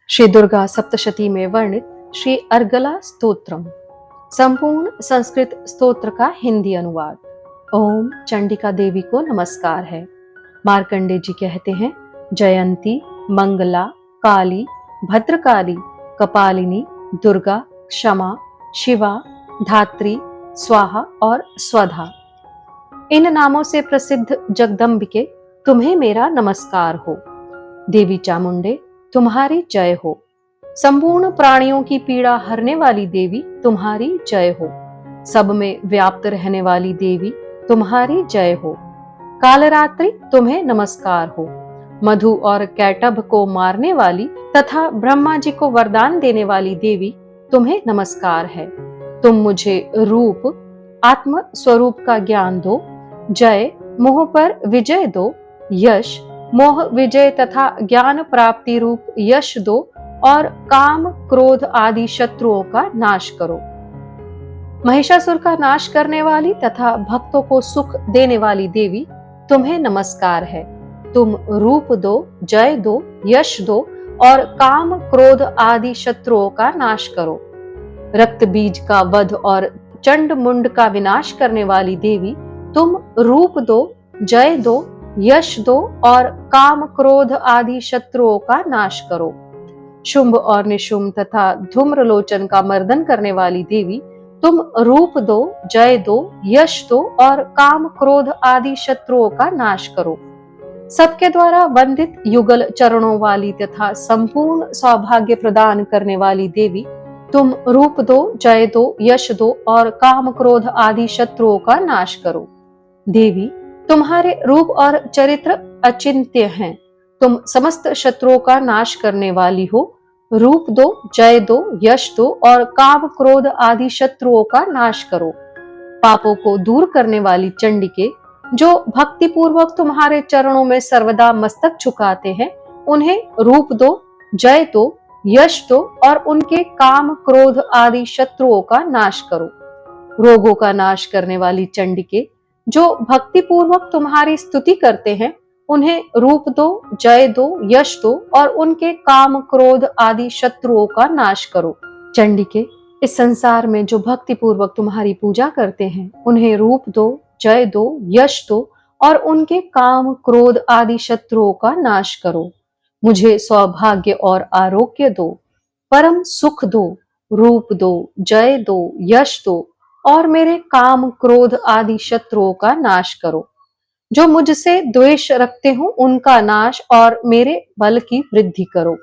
श्री दुर्गा सप्तशती में वर्णित श्री अर्गला स्तोत्रम, संपूर्ण संस्कृत स्तोत्र का हिंदी अनुवाद। ओम चंडिका देवी को नमस्कार है। मार्कंडे जी कहते हैं, जयंती, मंगला, काली, भद्रकाली, कपालिनी, दुर्गा, क्षमा, शिवा, धात्री, स्वाहा और स्वधा, इन नामों से प्रसिद्ध जगदम्बिके, तुम्हें मेरा नमस्कार हो। देवी चामुंडे, तुम्हारी जय हो। संपूर्ण प्राणियों की पीड़ा हरने वाली देवी, तुम्हारी जय हो। सब में व्याप्त रहने वाली देवी, तुम्हारी जय हो। कालरात्रि, तुम्हें नमस्कार हो। मधु और कैटभ को मारने वाली तथा ब्रह्मा जी को वरदान देने वाली देवी, तुम्हें नमस्कार है। तुम मुझे रूप, आत्म स्वरूप का ज्ञान दो। जय, मोह पर विजय दो। यश, मोह विजय तथा ज्ञान प्राप्ति रूप यश दो और काम क्रोध आदि शत्रुओं का नाश करो। महिषासुर का नाश करने वाली तथा भक्तों को सुख देने वाली देवी, तुम्हें नमस्कार है। तुम रूप दो, जय दो, यश दो और काम क्रोध आदि शत्रुओं का नाश करो। रक्त बीज का वध और चंड मुंड का विनाश करने वाली देवी, तुम रूप दो, जय दो, यश दो और काम क्रोध आदि शत्रुओं का नाश करो। शुंभ और निशुंभ तथा धूम्रलोचन का मर्दन करने वाली देवी, तुम रूप दो, जय दो, यश दो और काम क्रोध आदि शत्रुओं का नाश करो। सबके द्वारा वंदित युगल चरणों वाली तथा संपूर्ण सौभाग्य प्रदान करने वाली देवी, तुम रूप दो, जय दो, यश दो और काम क्रोध आदि शत्रुओं का नाश करो। देवी, तुम्हारे रूप और चरित्र अचिंत्य हैं। तुम समस्त शत्रुओं का नाश करने वाली हो। रूप दो, जय दो, यश दो और काम क्रोध आदि शत्रुओं का नाश करो। पापों को दूर करने वाली चंडिके, जो भक्ति पूर्वक तुम्हारे चरणों में सर्वदा मस्तक झुकाते हैं, उन्हें रूप दो, जय दो, यश दो और उनके काम क्रोध आदि शत्रुओं का नाश करो। रोगों का नाश करने वाली चंडिके, जो भक्ति पूर्वक तुम्हारी स्तुति करते हैं, उन्हें रूप दो, जय दो, यश दो और उनके काम क्रोध आदि शत्रुओं का नाश करो। चंडिके, इस संसार में जो भक्ति पूर्वक तुम्हारी पूजा करते हैं, उन्हें रूप दो, जय दो, यश दो और उनके काम क्रोध आदि शत्रुओं का नाश करो। मुझे सौभाग्य और आरोग्य दो, परम सुख दो, रूप दो, जय दो, यश दो और मेरे काम क्रोध आदि शत्रुओं का नाश करो। जो मुझसे द्वेष रखते हो, उनका नाश और मेरे बल की वृद्धि करो।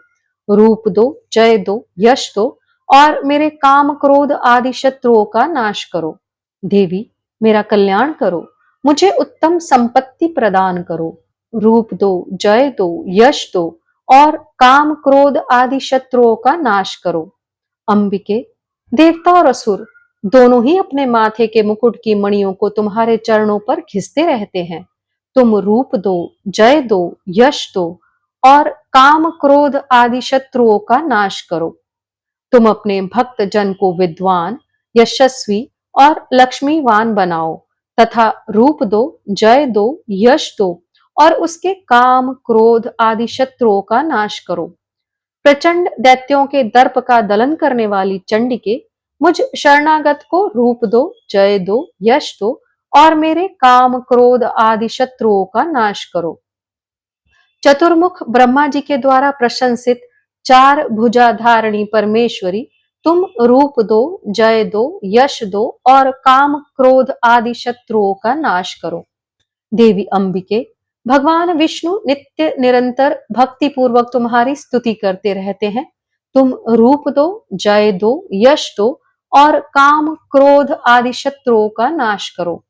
रूप दो, जय दो, यश दो और मेरे काम क्रोध आदि शत्रुओं का नाश करो। देवी, मेरा कल्याण करो। मुझे उत्तम संपत्ति प्रदान करो। रूप दो, जय दो, यश दो और काम क्रोध आदि शत्रुओं का नाश करो। अंबिके, देवता और असुर दोनों ही अपने माथे के मुकुट की मणियों को तुम्हारे चरणों पर घिसते रहते हैं। तुम रूप दो, जय दो, यश दो और काम क्रोध आदि शत्रुओं का नाश करो। तुम अपने भक्त जन को विद्वान, यशस्वी और लक्ष्मीवान बनाओ तथा रूप दो, जय दो, यश दो और उसके काम क्रोध आदि शत्रुओं का नाश करो। प्रचंड दैत्यों के दर्प का दलन करने वाली चंडिके, मुझ शरणागत को रूप दो, जय दो, यश दो और मेरे काम क्रोध आदि शत्रुओं का नाश करो। चतुर्मुख ब्रह्मा जी के द्वारा प्रशंसित चार भुजा धारणी परमेश्वरी, तुम रूप दो, जय दो, यश दो और काम क्रोध आदि शत्रुओं का नाश करो। देवी अंबिके, भगवान विष्णु नित्य निरंतर भक्ति पूर्वक तुम्हारी स्तुति करते रहते हैं। तुम रूप दो, जय दो, यश दो और काम क्रोध आदि शत्रुओं का नाश करो।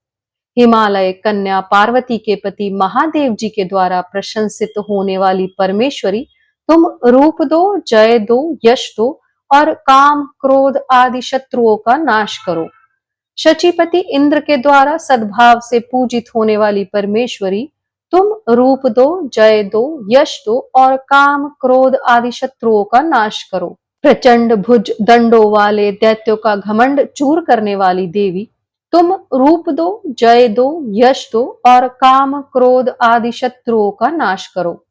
हिमालय कन्या पार्वती के पति महादेव जी के द्वारा प्रशंसित होने वाली परमेश्वरी, तुम रूप दो, जय दो, यश दो और काम क्रोध आदि शत्रुओं का नाश करो। शचीपति इंद्र के द्वारा सद्भाव से पूजित होने वाली परमेश्वरी, तुम रूप दो, जय दो, यश दो और काम क्रोध आदि शत्रुओं का नाश करो। प्रचंड भुज दंडों वाले दैत्यों का घमंड चूर करने वाली देवी, तुम रूप दो, जय दो, यश दो और काम क्रोध आदि शत्रुओं का नाश करो।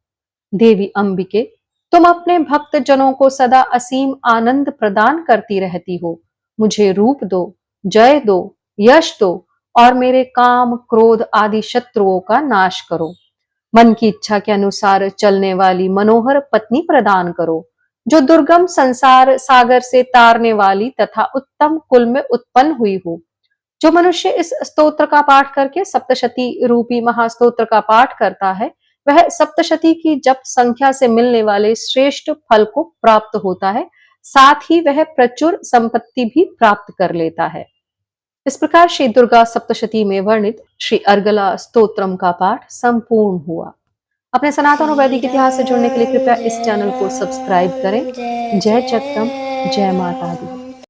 देवी अंबिके, तुम अपने भक्त जनों को सदा असीम आनंद प्रदान करती रहती हो। मुझे रूप दो, जय दो, यश दो और मेरे काम, क्रोध आदि शत्रुओं का नाश करो। मन की इच्छा के अनुसार चलने वाली मनोहर पत्नी प्रदान करो, जो दुर्गम संसार सागर से तारने वाली तथा उत्तम कुल में उत्पन्न हुई हो। जो मनुष्य इस स्तोत्र का पाठ करके सप्तशती रूपी महास्तोत्र का पाठ करता है, वह सप्तशती की जप संख्या से मिलने वाले श्रेष्ठ फल को प्राप्त होता है, साथ ही वह प्रचुर संपत्ति भी प्राप्त कर लेता है। इस प्रकार श्री दुर्गा सप्तशती में वर्णित श्री अर्गला स्तोत्रम का पाठ संपूर्ण हुआ। अपने सनातन और वैदिक इतिहास से जुड़ने के लिए कृपया इस चैनल को सब्सक्राइब करें। जय जगदम्ब, जय माता दी।